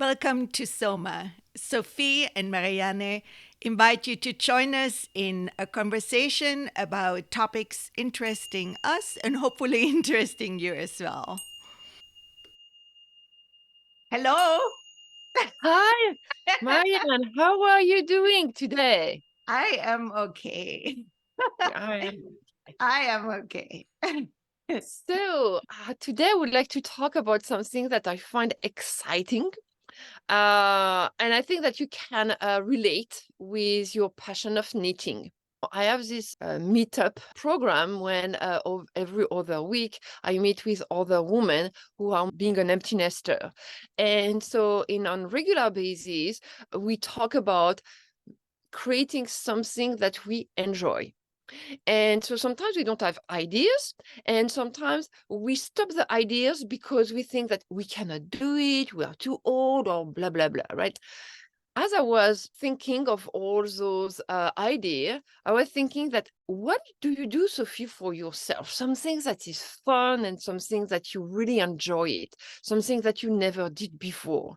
Welcome to SoMa. Sophie and Marianne invite you to join us in a conversation about topics interesting us and hopefully interesting you as well. Hello. Hi, Marianne. How are you doing today? I am okay. I I am okay. Today I would like to talk about something that I find exciting. And I think that you can relate with your passion of knitting. I have this meetup program when every other week I meet with other women who are being an empty nester. And so on regular basis, we talk about creating something that we enjoy. And so sometimes we don't have ideas, and sometimes we stop the ideas because we think that we cannot do it, we are too old, or blah, blah, blah, right? As I was thinking of all those ideas, I was thinking that what do you do, Sophie, for yourself? Something that is fun and something that you really enjoy it, something that you never did before.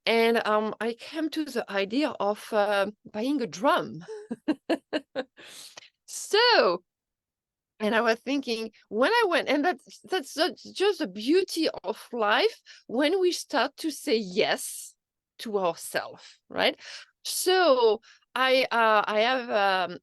And I came to the idea of buying a drum. So, and I was thinking when I went, and that's just the beauty of life when we start to say yes to ourselves, right? So I have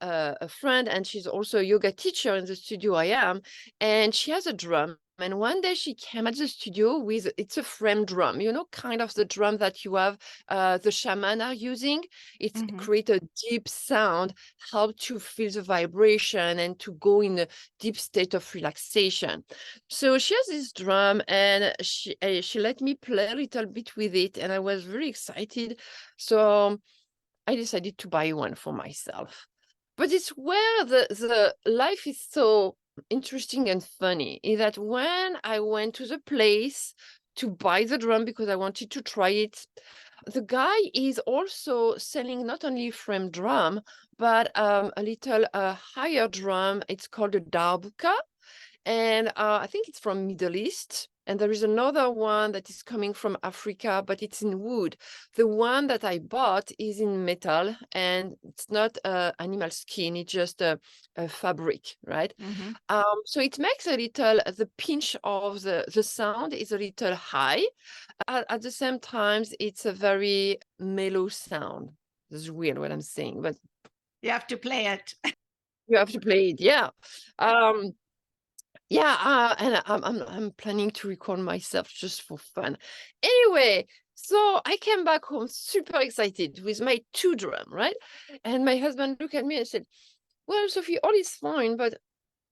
a friend, and she's also a yoga teacher in the studio I am, and she has a drum. And one day she came at the studio with it's a frame drum, kind of the drum that you have the shaman are using. It Mhm. creates a deep sound, help to feel the vibration and to go in a deep state of relaxation. So she has this drum, and she let me play a little bit with it, and I was very excited. So I decided to buy one for myself. But it's where the life is so interesting and funny, is that when I went to the place to buy the drum because I wanted to try it, the guy is also selling not only frame drum, but a little higher drum. It's called a darbuka, and I think it's from Middle East. And there is another one that is coming from Africa, but it's in wood. The one that I bought is in metal, and it's not animal skin, it's just a fabric, right? Mhm. So it makes a little, the pinch of the sound is a little high. At the same time, it's a very mellow sound. This is weird what I'm saying, but You have to play it. you have to play it. Yeah. Um, Yeah, and I'm planning to record myself just for fun. Anyway, so I came back home super excited with my two drum, right? And my husband looked at me and said, "Well, Sophie, all is fine, but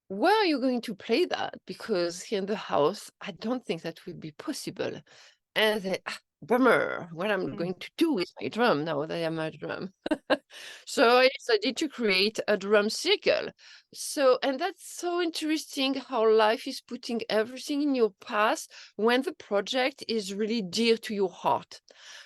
where are you going to play that? Because here in the house, I don't think that will be possible." And I said, bummer, what I'm Mm. going to do with my drum now that I am a drum. So I decided to create a drum circle. So, and that's so interesting how life is putting everything in your path when the project is really dear to your heart.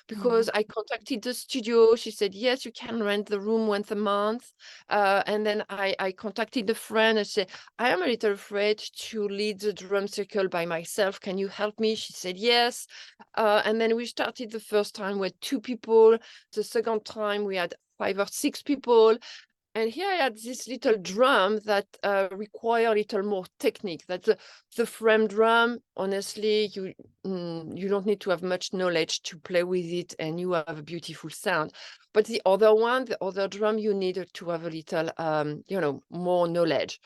Because Mhm. I contacted the studio, she said, yes, you can rent the room once a month. And then I contacted a friend and said, I am a little afraid to lead the drum circle by myself. Can you help me? She said, yes. And then we started the first time with 2 people. The second time we had 5 or 6 people. And here I had this little drum that require a little more technique. That's the frame drum. Honestly, you don't need to have much knowledge to play with it, and you have a beautiful sound. But the other one, the other drum, you need to have a little, more knowledge.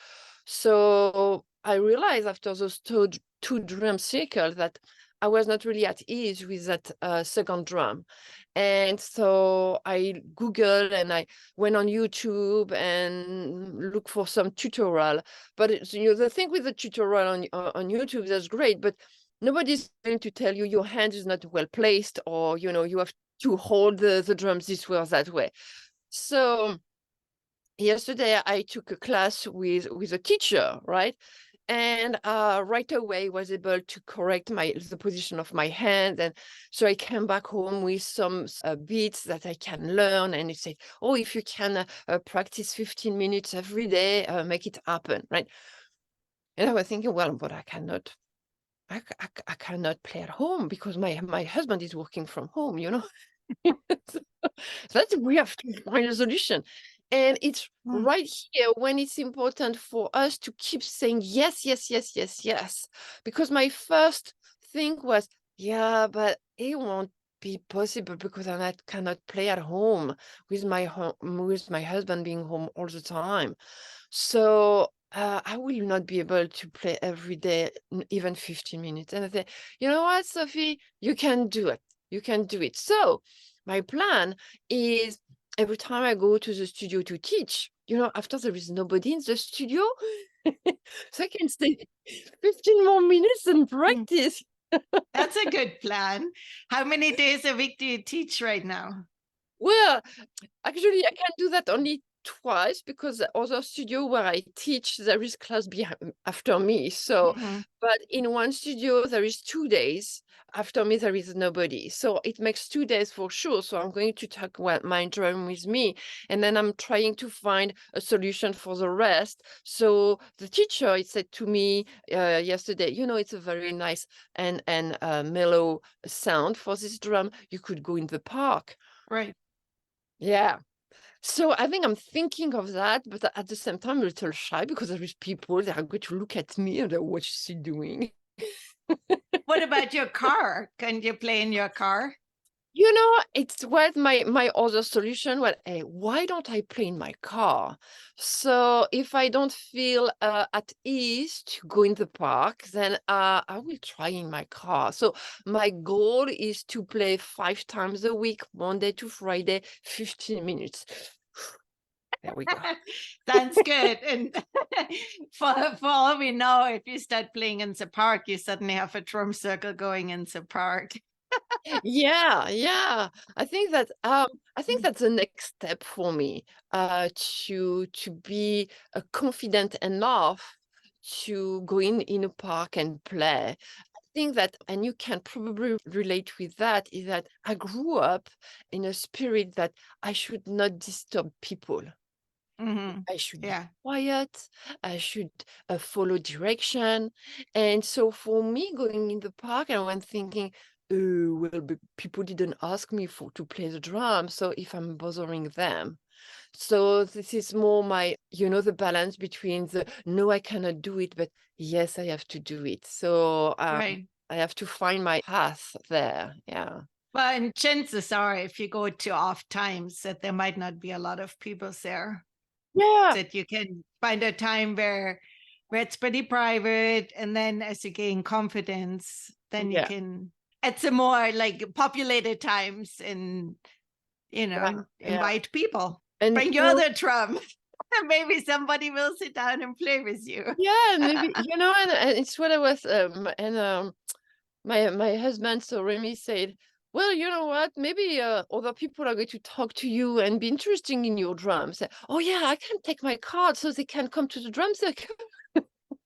So I realized after those two drum circles that I was not really at ease with that second drum. And so I Googled and I went on YouTube and look for some tutorial. But the thing with the tutorial on YouTube, that's great, but nobody's going to tell you your hand is not well placed, or you have to hold the drums this way or that way. So yesterday I took a class with a teacher, right? And right away was able to correct the position of my hand. And so I came back home with some beats that I can learn. And it said, oh, if you can practice 15 minutes every day, make it happen, right? And I was thinking, well, but I cannot I cannot play at home because my husband is working from home, you know. So that's we have to find a solution. And it's Mm. right here when it's important for us to keep saying yes, yes, yes, yes, yes. Because my first thing was, yeah, but it won't be possible because cannot play at home with with my husband being home all the time. So I will not be able to play every day, even 15 minutes. And I say, you know what, Sophie, you can do it. You can do it. So my plan is every time I go to the studio to teach, after there is nobody in the studio, so I can stay 15 more minutes and Mm. practice. That's a good plan. How many days a week do you teach right now? Well, actually, I can do that only twice because the other studio where I teach, there is class behind after me. So, Mhm. but in one studio, there is 2 days. After me, there is nobody. So it makes 2 days for sure. So I'm going to take my drum with me. And then I'm trying to find a solution for the rest. So the teacher, it said to me yesterday, it's a very nice and mellow sound for this drum. You could go in the park. Right. Yeah. So I think I'm thinking of that, but at the same time, a little shy because there is people that are going to look at me and what is she doing? What about your car? Can you play in your car? It's what my other solution. Well, hey, why don't I play in my car? So if I don't feel at ease to go in the park, then I will try in my car. So my goal is to play 5 times a week, Monday to Friday, 15 minutes. There we go. Sounds good. And for all we know, if you start playing in the park, you suddenly have a drum circle going in the park. Yeah, yeah. I think Mm. that's the next step for me, to be confident enough to go in a park and play. I think that, and you can probably relate with that, is that I grew up in a spirit that I should not disturb people. Hmm. I should be Yeah. quiet. I should follow direction. And so for me, going in the park, I went thinking, well, but people didn't ask me to play the drum. So if I'm bothering them. So this is more the balance between the no, I cannot do it, but yes, I have to do it. So Right. I have to find my path there. Yeah. Well, and chances are, if you go to off times, that there might not be a lot of people there. Yeah. That you can find a time where it's pretty private, and then as you gain confidence, then you Yeah. can at some more like populated times and Yeah. Yeah. invite people. And Bring your other drum. Maybe somebody will sit down and play with you. yeah, maybe, and it's what I was, my husband, so Remy said, well, you know what, maybe other people are going to talk to you and be interested in your drums. Oh yeah, I can take my card so they can come to the drum circle.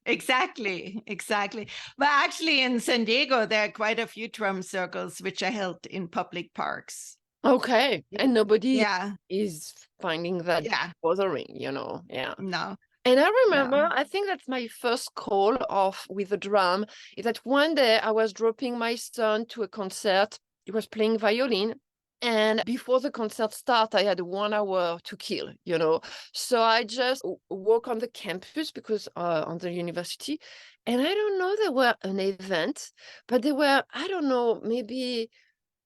Exactly, exactly. But actually, in San Diego, there are quite a few drum circles which are held in public parks. Okay, and nobody Yeah, is finding that yeah, bothering, yeah. no, And I remember, no. I think that's my first call off with the drum, is that one day I was dropping my son to a concert. He was playing violin. And before the concert start, I had 1 hour to kill. So I just walk on the campus because on the university. And I don't know, there were an event, but there were, I don't know, maybe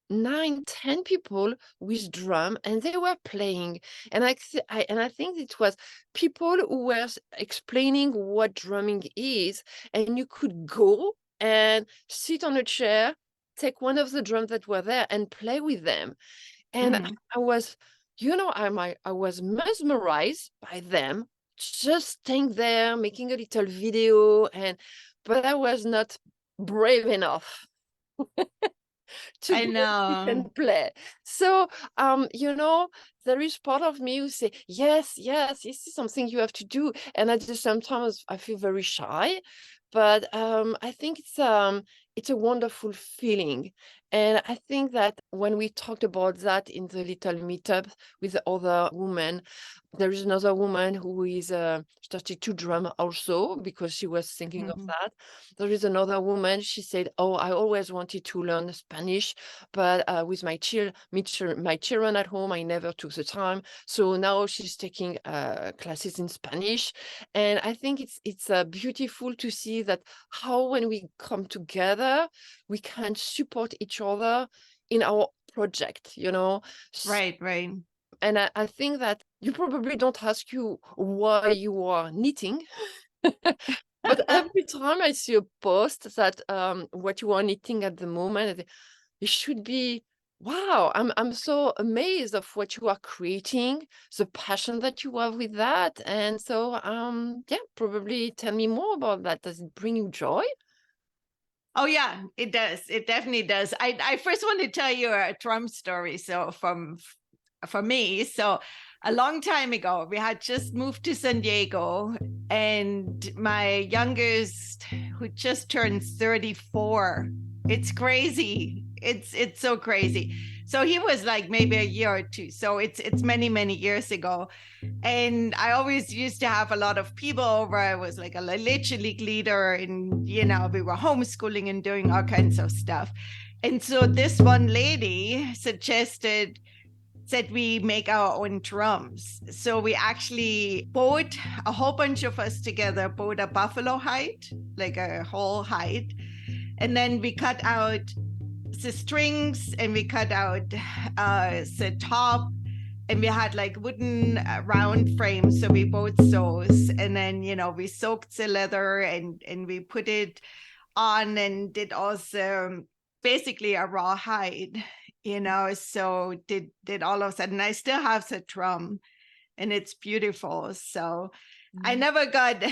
9, 10 people with drum and they were playing, and I think it was people who were explaining what drumming is, and you could go and sit on a chair, take one of the drums that were there and play with them. And Mhm. I was, I was mesmerized by them, just staying there making a little video, but I was not brave enough to I go and sit know. and play. So, there is part of me who say, yes, yes, this is something you have to do. And at the same time, I feel very shy, but I think it's a wonderful feeling. And I think that when we talked about that in the little meetup with the other woman, there is another woman who is started to drum also because she was thinking of Mhm. that. There is another woman, she said, "Oh, I always wanted to learn Spanish, but with my children at home, I never took the time. So now she's taking classes in Spanish." And I think it's beautiful to see that how when we come together, we can support each other in our project, you know. Right, right. And I think that you probably don't ask you why you are knitting, but every time I see a post that what you are knitting at the moment, it should be, wow, I'm so amazed of what you are creating, the passion that you have with that. And so yeah, probably tell me more about that. Does it bring you joy? Oh yeah, it does. It definitely does. I first want to tell you a Trump story. So for me, so a long time ago, we had just moved to San Diego, and my youngest, who just turned 34, it's crazy. It's so crazy. So he was like maybe a year or two. So it's many years ago. And I always used to have a lot of people over. I was like a literature league leader, and we were homeschooling and doing all kinds of stuff. And so this one lady said we make our own drums. So we actually bought, a whole bunch of us together, bought a buffalo hide, like a whole hide. And then we cut out the strings, and we cut out the top, and we had like wooden round frames, so we bought those, and then we soaked the leather, and we put it on, and did also basically a raw hide, so did all of that, and I still have the drum, and it's beautiful. So I Mm. never got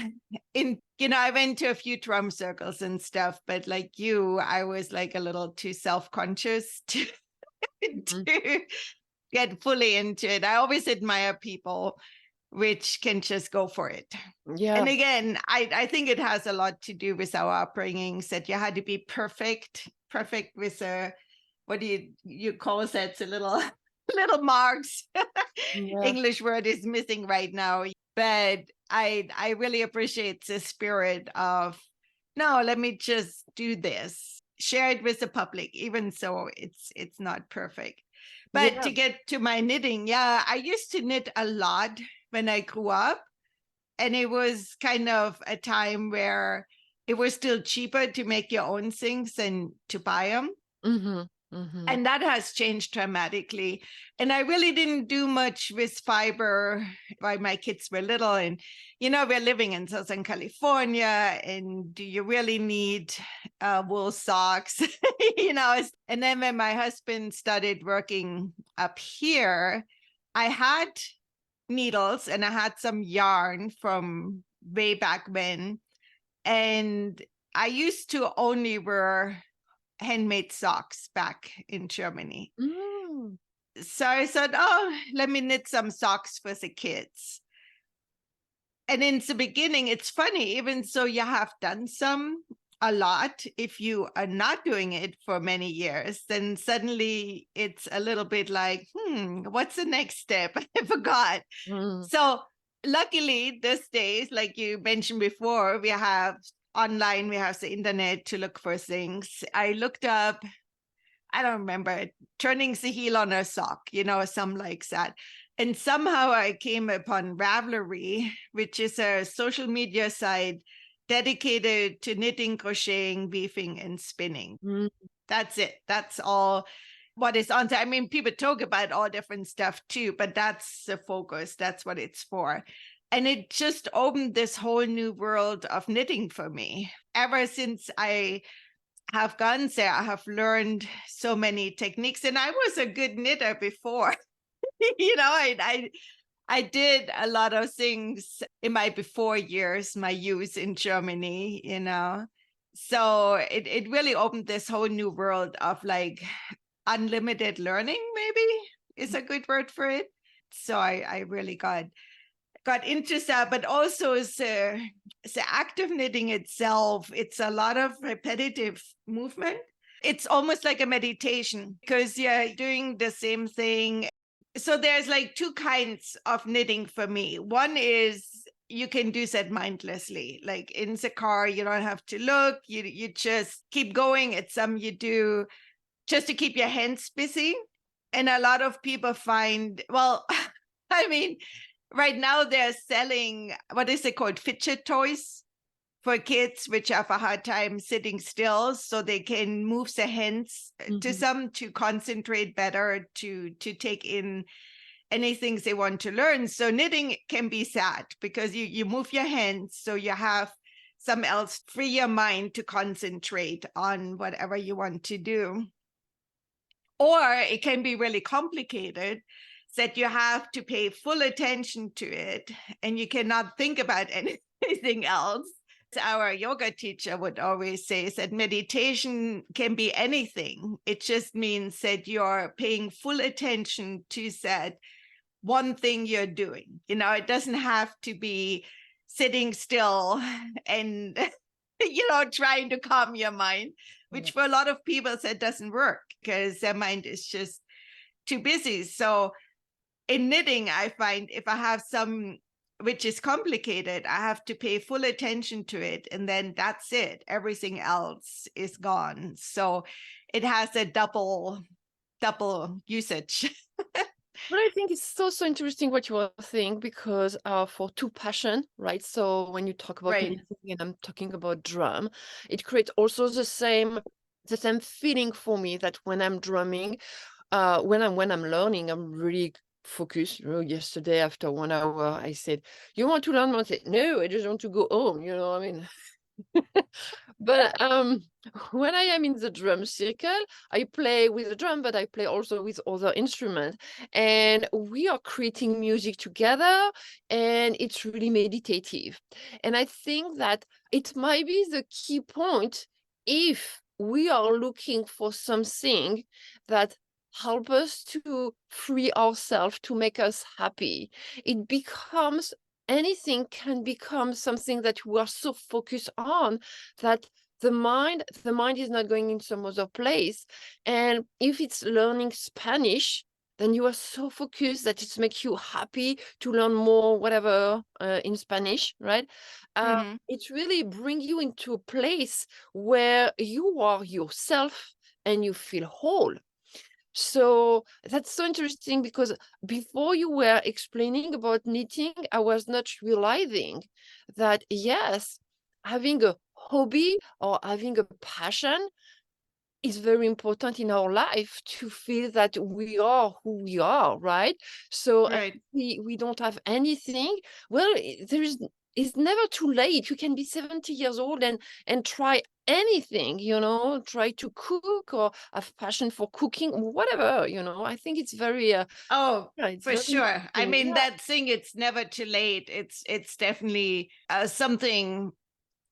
in, I went to a few drum circles and stuff, but like you, I was like a little too self-conscious to Mhm. to get fully into it. I always admire people which can just go for it. And Yeah. again, I think it has a lot to do with our upbringings, that you had to be perfect with what do you call that? A little little marks. Yeah. English word is missing right now. But I really appreciate the spirit of, no, let me just do this. Share it with the public, even so it's not perfect. But Yeah. to get to my knitting, yeah, I used to knit a lot when I grew up. And it was kind of a time where it was still cheaper to make your own things than to buy them. Mhm. Mhm. And that has changed dramatically. And I really didn't do much with fiber while my kids were little. And, we're living in Southern California, and do you really need wool socks? And then when my husband started working up here, I had needles, and I had some yarn from way back when. And I used to only wear handmade socks back in Germany. Mm. So I said, oh, let me knit some socks for the kids. And in the beginning, it's funny, even so you have done a lot, if you are not doing it for many years, then suddenly it's a little bit like, what's the next step? I forgot. Mm. So luckily these days, like you mentioned before, we have online, we have the internet to look for things. I looked up, I don't remember, turning the heel on a sock, something like that. And somehow I came upon Ravelry, which is a social media site dedicated to knitting, crocheting, weaving, and spinning. Mm. That's it. That's all what is on there. I mean, people talk about all different stuff too, but that's the focus. That's what it's for. And it just opened this whole new world of knitting for me. Ever since I have gone there, I have learned so many techniques. And I was a good knitter before. I did a lot of things in my before years, my youth in Germany. So it really opened this whole new world of like unlimited learning, maybe is a good word for it. So I really got into that, but also the active knitting itself, it's a lot of repetitive movement. It's almost like a meditation because you're doing the same thing. So there's like two kinds of knitting for me. One is you can do that mindlessly, like in the car, you don't have to look, you just keep going. It's something you do just to keep your hands busy. And a lot of people find, well, I mean, right now they're selling, what is it called? Fidget toys for kids, which have a hard time sitting still, so they can move their hands to some to concentrate better, to take in anything they want to learn. So knitting can be sad because you move your hands, so you have some else free your mind to concentrate on whatever you want to do. Or it can be really complicated that you have to pay full attention to it and you cannot think about anything else. Our yoga teacher would always say that meditation can be anything. It just means that you're paying full attention to that one thing you're doing. You know, it doesn't have to be sitting still and, you know, trying to calm your mind, which for a lot of people that doesn't work because their mind is just too busy. So in knitting, I find if I have some which is complicated, I have to pay full attention to it. And then that's it. Everything else is gone. So it has a double usage. But I think it's so interesting what you are saying because for two passion, right? So when you talk about Right. knitting and I'm talking about drum, it creates also the same feeling for me that when I'm drumming, when I'm learning, I'm really focused. You know, yesterday after 1 hour, I said, "You want to learn?" I said, "No, I just want to go home." You know, I mean. But when I am in the drum circle, I play with the drum, but I play also with other instruments, and we are creating music together, and it's really meditative. And I think that it might be the key point if we are looking for something that help us to free ourselves, to make us happy. It becomes anything can become something that we are so focused on that the mind is not going in some other place. And if it's learning Spanish, then you are so focused that it makes you happy to learn more whatever in Spanish, right? Mm-hmm. It really brings you into a place where you are yourself and you feel whole. So that's so interesting because before you were explaining about knitting, I was not realizing that, yes, having a hobby or having a passion is very important in our life to feel that we are who we are, right? So Right. we don't have anything. Well, it's never too late. You can be 70 years old and try anything, you know, try to cook or have passion for cooking, whatever, you know. I think it's very Oh, yeah, it's for very sure. I interesting. mean, Yeah. that thing, it's never too late. It's definitely something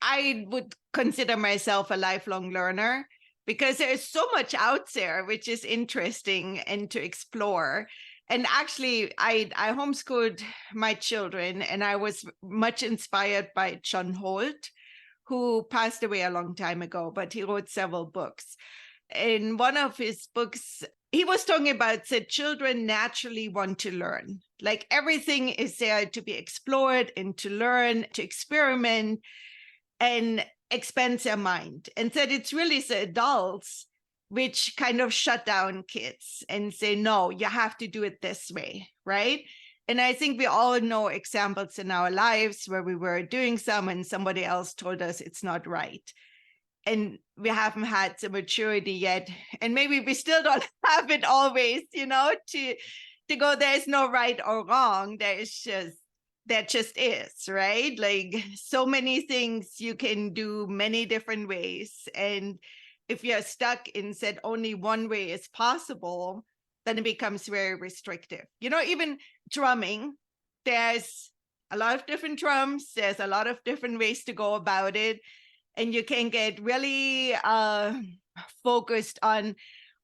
I would consider myself a lifelong learner because there's so much out there which is interesting and to explore. And actually, I homeschooled my children, and I was much inspired by John Holt, who passed away a long time ago, but he wrote several books. In one of his books, he was talking about that children naturally want to learn. Like everything is there to be explored and to learn, to experiment and expand their mind. And said it's really the adults which kind of shut down kids and say, no, you have to do it this way, right? And I think we all know examples in our lives where we were doing some and somebody else told us it's not right. And we haven't had the maturity yet. And maybe we still don't have it always, you know, to go, there's no right or wrong. There just is, right? Like so many things you can do many different ways. And if you're stuck in said only one way is possible, then it becomes very restrictive. You know, even drumming, there's a lot of different drums, there's a lot of different ways to go about it. And you can get really focused on,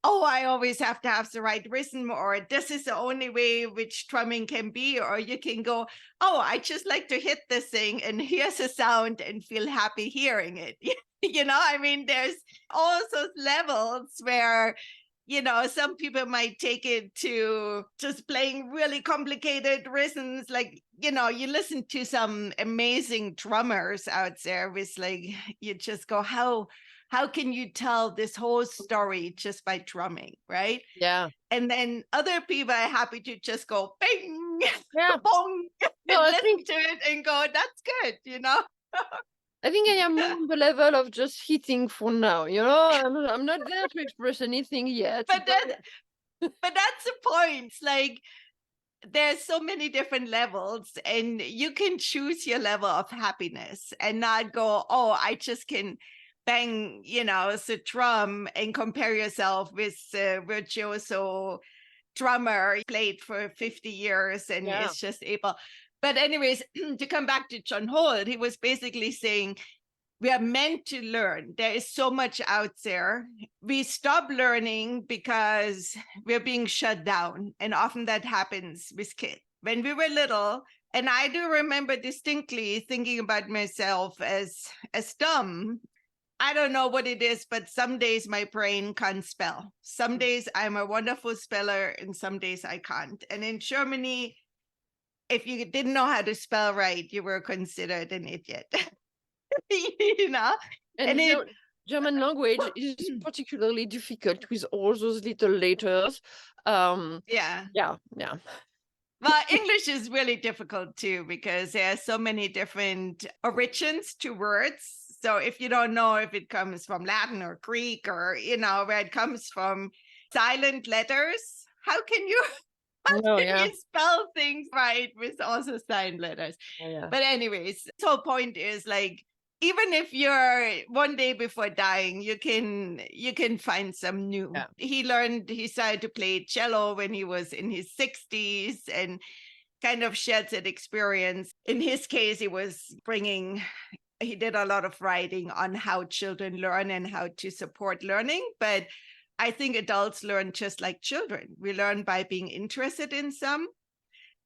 oh, I always have to have the right rhythm, or this is the only way which drumming can be. Or you can go, oh, I just like to hit this thing and hear the sound and feel happy hearing it. I mean, there's all those levels where, some people might take it to just playing really complicated rhythms. Like, you listen to some amazing drummers out there with like, you just go, how can you tell this whole story just by drumming, right? Yeah. And then other people are happy to just go bing, Yeah. bong, No, and I listen think to it and go, that's good. I am more on the level of just hitting for now. I'm not there to express anything yet. But that's the point. It's like there's so many different levels, and you can choose your level of happiness and not go, oh, I just can bang, the drum and compare yourself with a virtuoso drummer played for 50 years and Yeah. is just able. But anyways, to come back to John Holt, he was basically saying we are meant to learn. There is so much out there. We stop learning because we're being shut down. And often that happens with kids. When we were little, and I do remember distinctly thinking about myself as dumb. I don't know what it is, but some days my brain can't spell. Some days I'm a wonderful speller, and some days I can't. And in Germany, if you didn't know how to spell right, you were considered an idiot. you know And and it German language is particularly difficult with all those little letters. yeah Yeah, yeah. well, English is really difficult too because there are so many different origins to words. So if you don't know if it comes from Latin or Greek or where it comes from, silent letters, how can you No, can yeah. you spell things right with also silent letters? Yeah. But anyways, the whole point is like, even if you're one day before dying, you can find some new. Yeah. He started to play cello when he was in his 60s and kind of shared that experience. In his case, he did a lot of writing on how children learn and how to support learning. But I think adults learn just like children. We learn by being interested in some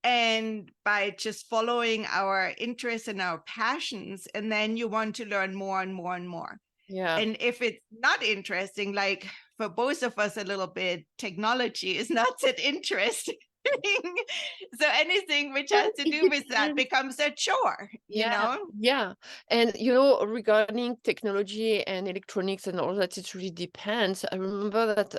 and by just following our interests and our passions. And then you want to learn more and more and more. Yeah. And if it's not interesting, like for both of us a little bit, technology is not that interesting. So anything which has to do with that becomes a chore, Yeah. And regarding technology and electronics and all that, it really depends. I remember that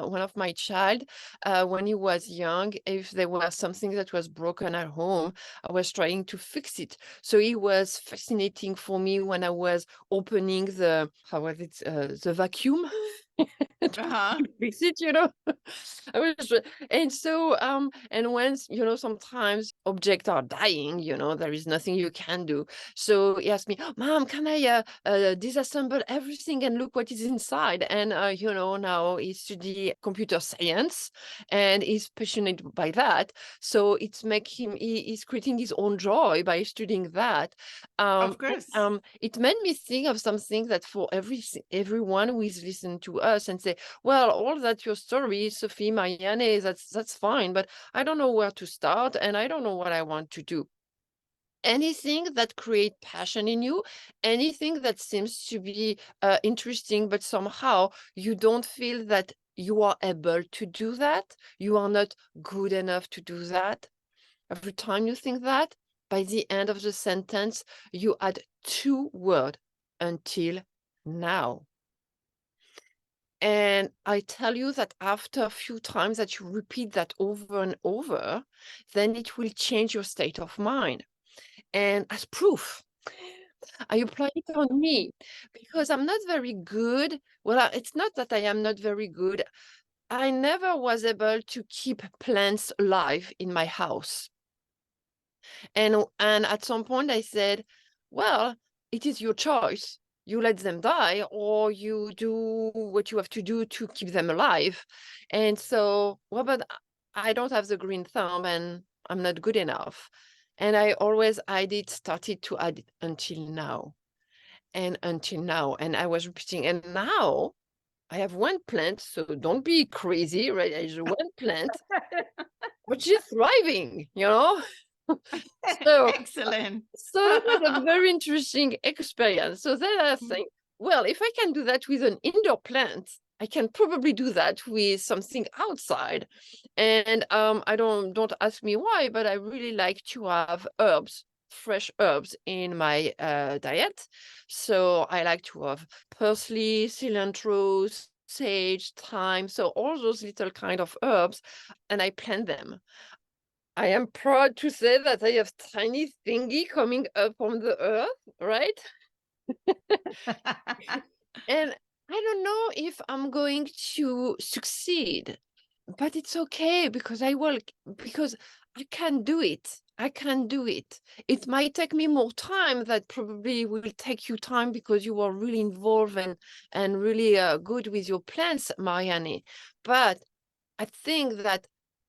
one of my child, when he was young, if there was something that was broken at home, I was trying to fix it. So it was fascinating for me when I was opening the vacuum. Uh-huh. Fix it. I was, and so and when sometimes objects are dying, there is nothing you can do. So he asked me, Mom, can I disassemble everything and look what is inside? And now he study computer science and he's passionate by that. So it's make him he's creating his own joy by studying that. Of course. It made me think of something that for everyone who is listening to us and say, well, all that your story, Sophie, Marianne, that's fine, but I don't know where to start and I don't know what I want to do. Anything that creates passion in you, anything that seems to be interesting, but somehow you don't feel that you are able to do that, you are not good enough to do that. Every time you think that, by the end of the sentence, you add 2 words, until now. And I tell you that after a few times that you repeat that over and over, then it will change your state of mind. And as proof, I apply it on me because I'm not very good. Well, it's not that I am not very good. I never was able to keep plants alive in my house. And at some point I said, well, it is your choice. You let them die or you do what you have to do to keep them alive. And so, well, but I don't have the green thumb and I'm not good enough. And I started to add it until now and until now. And I was repeating, and now I have one plant. So don't be crazy, right? I have one plant, but she's thriving, So Excellent. So it was a very interesting experience. So then I think, well, if I can do that with an indoor plant, I can probably do that with something outside. And I don't ask me why, but I really like to have herbs, fresh herbs in my diet. So I like to have parsley, cilantro, sage, thyme, so all those little kind of herbs, and I plant them. I am proud to say that I have tiny thingy coming up from the earth, right? And I don't know if I'm going to succeed, but it's okay because because I can do it. I can do it. It might take me more time. That probably will take you time because you are really involved and really good with your plants, Marianne. But I think that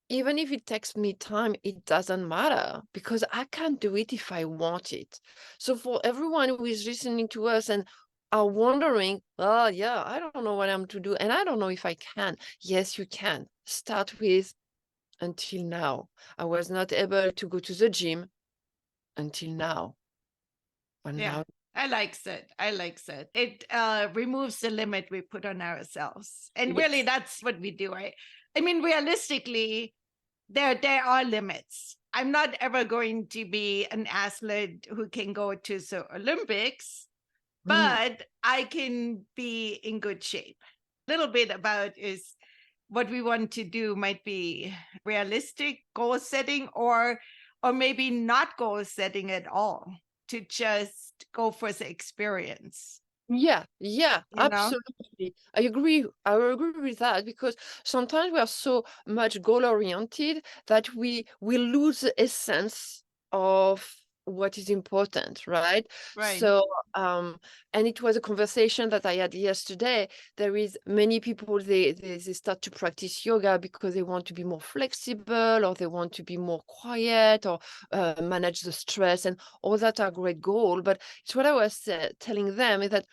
even if it takes me time, it doesn't matter because I can do it if I want it. So for everyone who is listening to us and are wondering, oh yeah, I don't know what I'm to do, and I don't know if I can. Yes, you can. Start with until now. I was not able to go to the gym until now. And Yeah, now, I likes it. I likes it. It removes the limit we put on ourselves. And really yes. that's what we do, right? I mean, realistically, there are limits. I'm not ever going to be an athlete who can go to the Olympics, Mhm. but I can be in good shape. A little bit about is what we want to do might be realistic goal setting or maybe not goal setting at all, to just go for the experience, Yeah, you know? absolutely. I agree. I agree with that because sometimes we are so much goal oriented that we lose the essence of what is important, right? Right. So, and it was a conversation that I had yesterday. There is many people they start to practice yoga because they want to be more flexible or they want to be more quiet or manage the stress, and all that are great goals. But it's what I was telling them is that,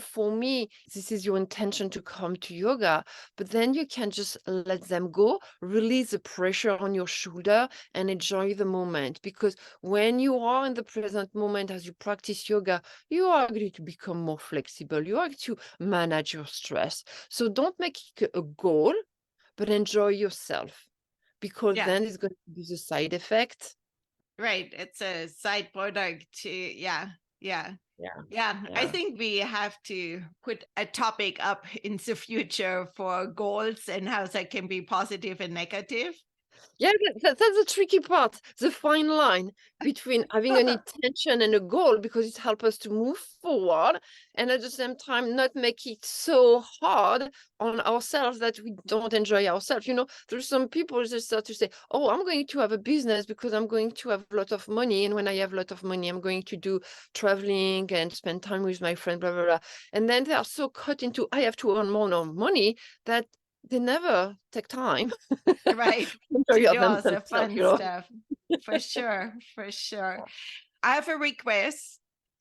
for me, this is your intention to come to yoga, but then you can just let them go, release the pressure on your shoulder, and enjoy the moment. Because when you are in the present moment as you practice yoga, you are going to become more flexible. You are going to manage your stress. So don't make it a goal, but enjoy yourself because Yeah. then it's going to be the side effect. Right. It's a side product to, yeah. Yeah. Yeah. Yeah. I Yeah. think we have to put a topic up in the future for goals and how that can be positive and negative. Yeah, that's the tricky part, the fine line between having an intention and a goal, because it helps us to move forward and at the same time not make it so hard on ourselves that we don't enjoy ourselves. There's some people that start to say, oh, I'm going to have a business because I'm going to have a lot of money. And when I have a lot of money, I'm going to do traveling and spend time with my friend, blah, blah, blah. And then they are so caught into, I have to earn more money, that they never take time Right. To enjoy do all the themselves, fun stuff. For sure. For sure. I have a request.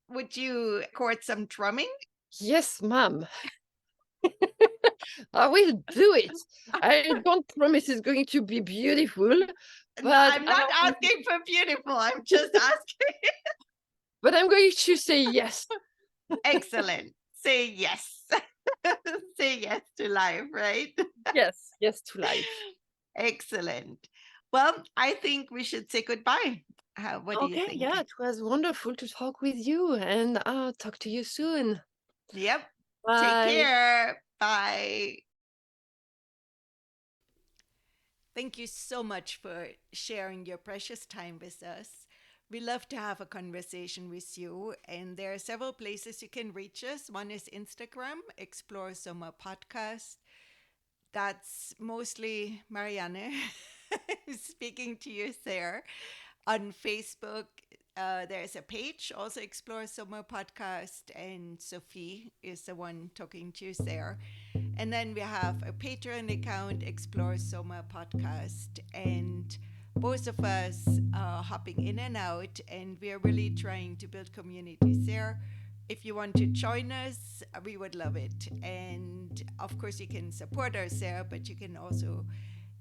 Would you record some drumming? Yes, ma'am. I will do it. I don't promise it's going to be beautiful, No, but I'm not asking for beautiful. I'm just asking. I'm going to say yes. Excellent. Say yes. Say yes to life, right? Yes, yes to life. Excellent. Well, I think we should say goodbye. What do you Okay, think? yeah, it was wonderful to talk with you, and I'll talk to you soon. Yep. Take Bye. care. Bye. Thank you so much for sharing your precious time with us. We love to have a conversation with you, and there are several places you can reach us. One is Instagram, Explore SoMa Podcast. That's mostly Marianne speaking to you there. On Facebook, there's a page, also Explore SoMa Podcast, and Sophie is the one talking to you there. And then we have a Patreon account, Explore SoMa Podcast, and both of us are hopping in and out, and we are really trying to build communities there. If you want to join us, we would love it. And of course, you can support us there, but you can also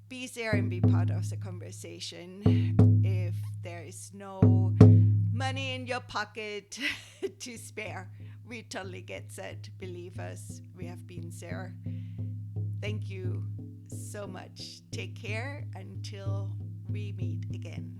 be there and be part of the conversation. If there is no money in your pocket to spare, We totally get that. Believe us, we have been there. Thank you so much. Take care until we meet again.